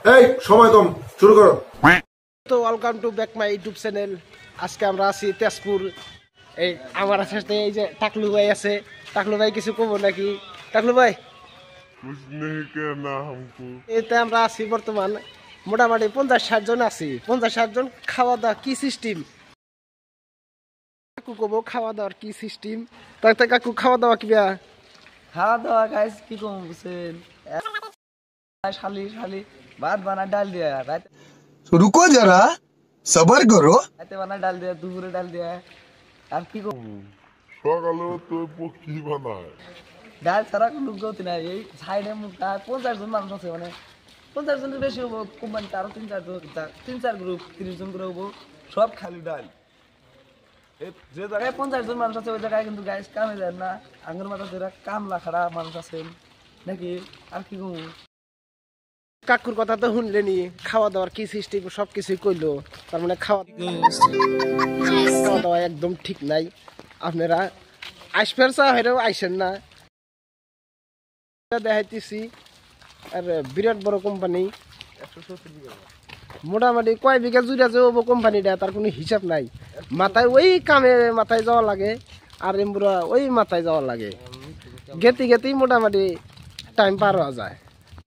এই সময় কম, শুরু করো। তো welcome to back my YouTube channel. আজকে আমরা আছি তেজপুর। এই আমার সাথে এই যে টাকলু ভাই আছে। টাকলু ভাই কিছু কব নাকি? টাকলু ভাই, এতে আমরা আছি বর্তমান মোটামুটি 50-60 জন আছি। 50-60 জন। খাওয়া দাওয়া কি সিস্টেম কাকু কব, খাওয়া দাওয়ার কি সিস্টেম? তাই কাকু খাওয়া দাওয়া কি? খাওয়া দাওয়া গাইস কি কম বুঝছেন, শালি শালি ভাত বানা ডাল দিয়া রাতে, रुको जरा सबर करो। রাতে বানা ডাল দিয়া, দুপুরে ডাল দিয়া, আর কি কম সকালে তো কি বানায় ডাল ছাড়া কোনো গতি নাই। এই সাইডে মুখটা 50 জন মানুষ আছে, মানে 50 জনের বেশি হবো কোম্পানিতে, আরো 3-4 গ্রুপ 30 জন করে হবো, সব খালি ডাল। যে জায়গায় 50 জন মানুষ আছে ওই জায়গায় কিন্তু গাইস কামে যায় না। আঙ্গুর মাথা ধরে কামলা খাড়া মানুষ আছেন নাকি, আর কি কম? কাকুর কথা তো শুনলেনি, খাওয়া দাওয়ার কি সিস্টেম সবকিছুই কইলো। তার মানে খাওয়া দাওয়া একদম ঠিক নাই। আপনারা আসবেন চা হেরেও আইসেন না। দেখাইতেছি আর বিরাট বড় কোম্পানি, মোটামুটি কয় বিঘা জুড়ে যে হবো কোম্পানিটা তার কোনো হিসাব নাই। মাথায় ওই কামে মাথায় যাওয়া লাগে, আর এমবুরা ওই মাথায় যাওয়া লাগে। গেতি মোটামুটি টাইম পার হওয়া যায়।